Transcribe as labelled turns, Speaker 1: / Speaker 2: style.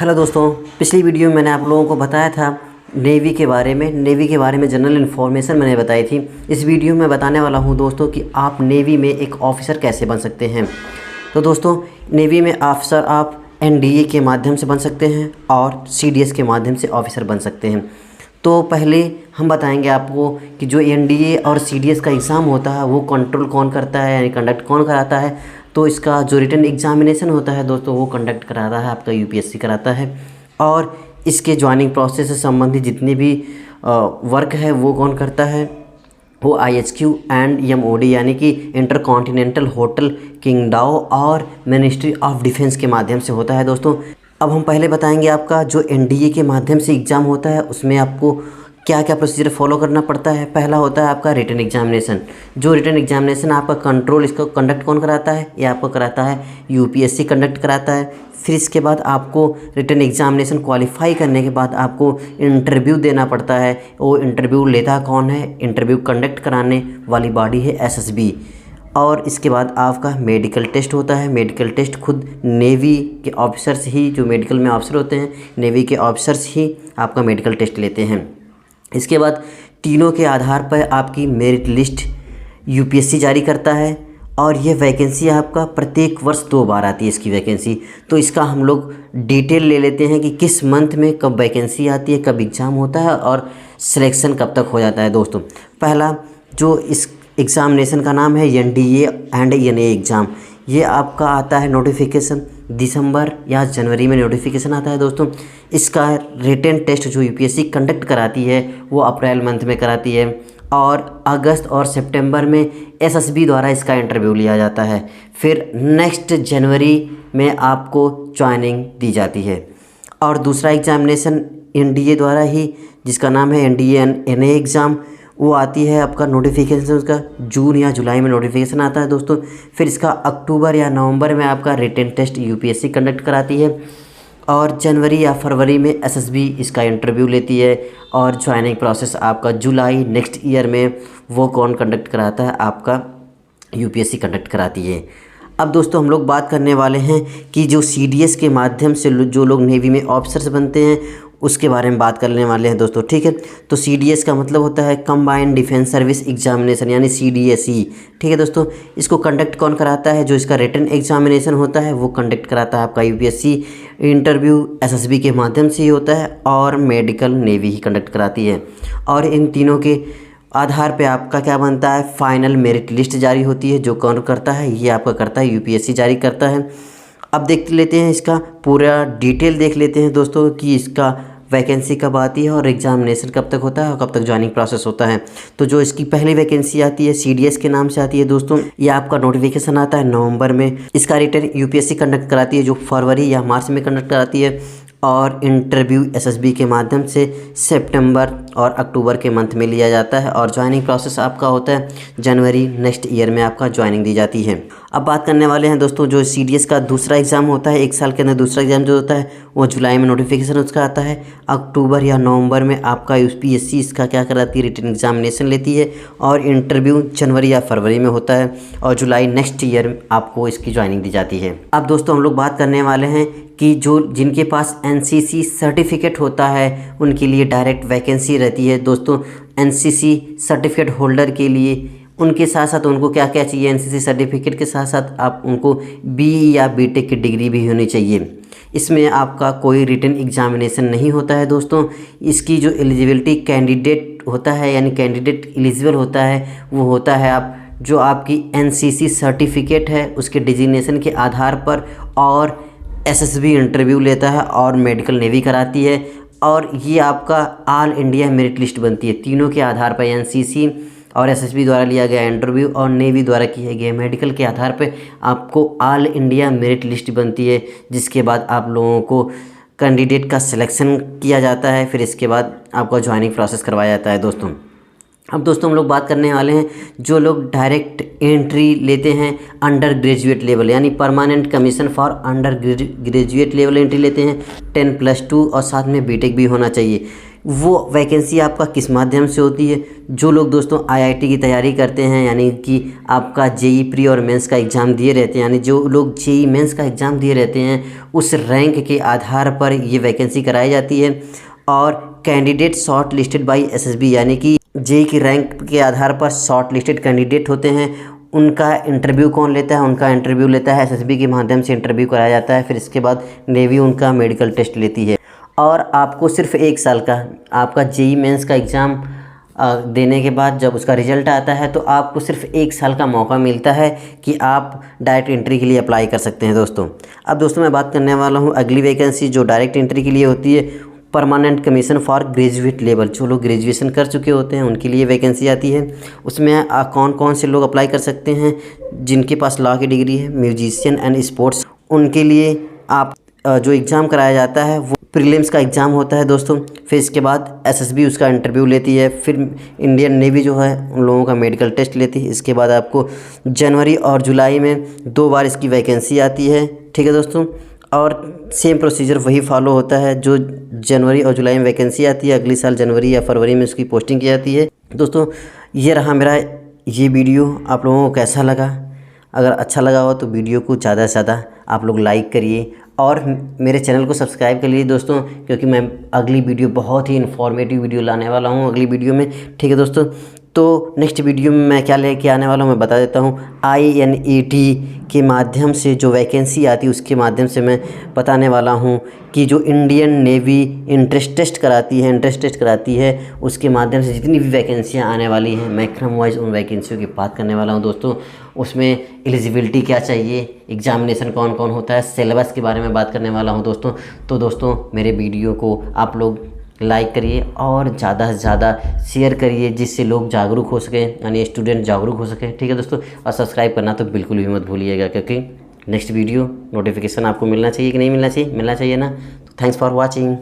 Speaker 1: Hello दोस्तों, पिछली video में मैंने आप लोगों को बताया था नेवी के बारे में जनरल इन्फॉर्मेशन मैंने बताई थी। इस वीडियो में बताने वाला हूं दोस्तों कि आप नेवी में एक ऑफ़िसर कैसे बन सकते हैं। तो दोस्तों, नेवी में ऑफ़िसर आप एनडीए के माध्यम से बन सकते हैं और सीडीएस के माध्यम से ऑफ़िसर बन सकते हैं। तो पहले हम बताएंगे आपको कि जो एनडीए और सीडीएस का एग्ज़ाम होता है वो कंट्रोल कौन करता है, यानी कंडक्ट कौन कराता है। तो इसका जो रिटन एग्ज़ामिनेशन होता है दोस्तों वो कंडक्ट कराता है आपका यूपीएससी कराता है। और इसके ज्वाइनिंग प्रोसेस से संबंधित जितने भी वर्क है वो कौन करता है, वो आईएचक्यू एंड एमओडी यानी कि इंटरकॉन्टिनेंटल होटल किंगडाओ और मिनिस्ट्री ऑफ डिफेंस के माध्यम से होता है दोस्तों। अब हम पहले बताएंगे आपका जो एनडीए के माध्यम से एग्ज़ाम होता है उसमें आपको क्या क्या प्रोसीजर फॉलो करना पड़ता है। पहला होता है आपका रिटन एग्जामिनेशन। जो रिटन एग्जामिनेशन आपका कंट्रोल इसको कंडक्ट कौन कराता है, ये आपको कराता है यूपीएससी कंडक्ट कराता है। फिर इसके बाद आपको रिटन एग्जामिनेशन क्वालिफाई करने के बाद आपको इंटरव्यू देना पड़ता है। वो इंटरव्यू लेता कौन है, इंटरव्यू कंडक्ट कराने वाली बॉडी है एसएसबी। और इसके बाद आपका मेडिकल टेस्ट होता है। मेडिकल टेस्ट खुद नेवी के ऑफिसर्स ही, जो मेडिकल में ऑफिसर होते हैं नेवी के ऑफिसर्स ही आपका मेडिकल टेस्ट लेते हैं। इसके बाद तीनों के आधार पर आपकी मेरिट लिस्ट यूपीएससी जारी करता है और ये वैकेंसी आपका प्रत्येक वर्ष 2 बार आती है इसकी वैकेंसी। तो इसका हम लोग डिटेल ले लेते हैं कि किस मंथ में कब वैकेंसी आती है, कब एग्ज़ाम होता है और सिलेक्शन कब तक हो जाता है दोस्तों। पहला जो इस एग्ज़ामिनेशन का नाम है एनडीए एंड एनए एग्ज़ाम। ये आपका आता है नोटिफिकेशन दिसंबर या जनवरी में नोटिफिकेशन आता है दोस्तों। इसका रिटन टेस्ट जो यूपीएससी कंडक्ट कराती है वो अप्रैल मंथ में कराती है और अगस्त और सितंबर में एसएसबी द्वारा इसका इंटरव्यू लिया जाता है। फिर नेक्स्ट जनवरी में आपको ज्वाइनिंग दी जाती है। और दूसरा एग्ज़ामिनेशन एनडीए द्वारा ही, जिसका नाम है एनडीए एनए एग्ज़ाम, वो आती है आपका नोटिफिकेशन उसका जून या जुलाई में नोटिफिकेशन आता है दोस्तों। फिर इसका अक्टूबर या नवंबर में आपका रिटन टेस्ट यूपीएससी कंडक्ट कराती है और जनवरी या फरवरी में एसएसबी इसका इंटरव्यू लेती है और ज्वाइनिंग प्रोसेस आपका जुलाई नेक्स्ट ईयर में वो कौन कंडक्ट कराता है, आपका यूपीएससी कंडक्ट कराती है। अब दोस्तों हम लोग बात करने वाले हैं कि जो सीडीएस के माध्यम से जो लोग नेवी में ऑफिसर्स बनते हैं उसके बारे में बात करने वाले हैं दोस्तों, ठीक है। तो सीडीएस का मतलब होता है कंबाइंड डिफेंस सर्विस एग्जामिनेशन यानी सीडीएसई, ठीक है दोस्तों। इसको कंडक्ट कौन कराता है, जो इसका रिटन एग्जामिनेशन होता है वो कंडक्ट कराता है आपका यूपीएससी। इंटरव्यू एसएसबी के माध्यम से ही होता है और मेडिकल नेवी ही कंडक्ट कराती है। और इन तीनों के आधार पे आपका क्या बनता है, फाइनल मेरिट लिस्ट जारी होती है। जो कौन करता है, ये आपका करता है यूपीएससी जारी करता है। अब देख लेते हैं इसका पूरा डिटेल देख लेते हैं दोस्तों कि इसका वैकेंसी कब आती है और एग्जामिनेशन कब तक होता है और कब तक ज्वाइनिंग प्रोसेस होता है। तो जो इसकी पहली वैकेंसी आती है सीडीएस के नाम से आती है दोस्तों। ये आपका नोटिफिकेशन आता है नवंबर में। इसका रिटन यूपीएससी कंडक्ट कराती है जो फरवरी या मार्च में कंडक्ट कराती है और इंटरव्यू एसएसबी के माध्यम से सितंबर और अक्टूबर के मंथ में लिया जाता है और ज्वाइनिंग प्रोसेस आपका होता है जनवरी नेक्स्ट ईयर में आपका ज्वाइनिंग दी जाती है। अब बात करने वाले हैं दोस्तों जो सीडीएस का दूसरा एग्ज़ाम होता है, 1 साल के अंदर दूसरा एग्ज़ाम जो होता है वो जुलाई में नोटिफिकेशन उसका आता है। अक्टूबर या नवंबर में आपका यूपीएससी इसका क्या कराती है, रिटन एग्जामिनेशन लेती है और इंटरव्यू जनवरी या फरवरी में होता है और जुलाई नेक्स्ट ईयर आपको इसकी ज्वाइनिंग दी जाती है। अब दोस्तों हम लोग बात करने वाले हैं कि जो जिनके पास एनसीसी सर्टिफिकेट होता है उनके लिए डायरेक्ट वैकेंसी रहती है दोस्तों। एनसीसी सर्टिफिकेट होल्डर के लिए उनके साथ साथ उनको क्या क्या चाहिए, एनसीसी सर्टिफिकेट के साथ साथ आप उनको बीई या बीटेक की डिग्री भी होनी चाहिए। इसमें आपका कोई रिटन एग्जामिनेशन नहीं होता है दोस्तों। इसकी जो एलिजिबिलिटी कैंडिडेट होता है यानी कैंडिडेट एलिजिबल होता है वो होता है आप जो आपकी एनसीसी सर्टिफिकेट है उसके डिजिग्नेशन के आधार पर और एसएसबी इंटरव्यू लेता है और मेडिकल नेवी कराती है और ये आपका ऑल इंडिया मेरिट लिस्ट बनती है। तीनों के आधार पर एनसीसी और एसएसबी द्वारा लिया गया इंटरव्यू और नेवी द्वारा किए गए मेडिकल के आधार पर आपको ऑल इंडिया मेरिट लिस्ट बनती है, जिसके बाद आप लोगों को कैंडिडेट का सिलेक्शन किया जाता है। फिर इसके बाद आपका ज्वाइनिंग प्रोसेस करवाया जाता है दोस्तों। अब दोस्तों हम लोग बात करने वाले हैं जो लोग डायरेक्ट एंट्री लेते हैं अंडर ग्रेजुएट लेवल यानी permanent commission for under graduate level entry लेते हैं 10+2 और साथ में बीटेक भी होना चाहिए। वो वैकेंसी आपका किस माध्यम से होती है। जो लोग दोस्तों आईआईटी की तैयारी करते हैं, यानी कि आपका जेई प्री और मेंस का एग्ज़ाम दिए रहते हैं, यानी जो लोग जेई मेंस का एग्ज़ाम दिए रहते हैं, उस रैंक के आधार पर ये वैकेंसी कराई जाती है। और candidate short listed by SSB, यानी कि जेई की रैंक के आधार पर शॉर्ट लिस्टेड कैंडिडेट होते हैं, उनका इंटरव्यू कौन लेता है? उनका इंटरव्यू लेता है एसएसबी के माध्यम से इंटरव्यू कराया जाता है। फिर इसके बाद नेवी उनका मेडिकल टेस्ट लेती है। और आपको सिर्फ 1 साल का आपका जेई मेंस का एग्ज़ाम देने के बाद जब उसका रिज़ल्ट आता है तो आपको सिर्फ 1 साल का मौका मिलता है कि आप डायरेक्ट एंट्री के लिए अप्लाई कर सकते हैं दोस्तों। अब दोस्तों मैं बात करने वाला हूँ अगली वैकेंसी जो डायरेक्ट एंट्री के लिए होती है, permanent commission for graduate level. जो लोग ग्रेजुएशन कर चुके होते हैं उनके लिए वैकेंसी आती है। उसमें कौन कौन से लोग अप्लाई कर सकते हैं? जिनके पास लॉ की डिग्री है, म्यूजिशियन एंड स्पोर्ट्स, उनके लिए आप जो एग्ज़ाम कराया जाता है वो प्रीलिम्स का एग्ज़ाम होता है दोस्तों। फिर इसके बाद एसएसबी उसका इंटरव्यू लेती है। फिर इंडियन नेवी जो है उन लोगों का मेडिकल टेस्ट लेती है। इसके बाद आपको जनवरी और जुलाई में 2 बार इसकी वैकेंसी आती है, ठीक है दोस्तों। और सेम प्रोसीजर वही फॉलो होता है, जो जनवरी और जुलाई में वैकेंसी आती है, अगली साल जनवरी या फरवरी में उसकी पोस्टिंग की जाती है। दोस्तों ये रहा मेरा ये वीडियो, आप लोगों को कैसा लगा? अगर अच्छा लगा हो तो वीडियो को ज़्यादा से ज़्यादा आप लोग लाइक करिए और मेरे चैनल को सब्सक्राइब कर लीजिए दोस्तों, क्योंकि मैं अगली वीडियो बहुत ही इन्फॉर्मेटिव वीडियो लाने वाला हूँ अगली वीडियो में, ठीक है दोस्तों। तो नेक्स्ट वीडियो में मैं क्या लेके आने वाला हूँ मैं बता देता हूँ। INET के माध्यम से जो वैकेंसी आती है उसके माध्यम से मैं बताने वाला हूँ कि जो इंडियन नेवी इंट्रेंस टेस्ट कराती है उसके माध्यम से जितनी भी वैकेंसियाँ आने वाली हैं, मैं क्रम वाइज उन वैकेंसियों की बात करने वाला हूँ दोस्तों। उसमें एलिजिबिलिटी क्या चाहिए, एग्जामिनेशन कौन कौन होता है, सिलेबस के बारे में बात करने वाला हूँ दोस्तों। तो दोस्तों मेरे वीडियो को आप लोग लाइक करिए और ज़्यादा से ज़्यादा शेयर करिए, जिससे लोग जागरूक हो सकें, यानी स्टूडेंट जागरूक हो सकें, ठीक है दोस्तों। और सब्सक्राइब करना तो बिल्कुल भी मत भूलिएगा, क्योंकि नेक्स्ट वीडियो नोटिफिकेशन आपको मिलना चाहिए कि नहीं मिलना चाहिए? मिलना चाहिए ना। तो थैंक्स फॉर वॉचिंग।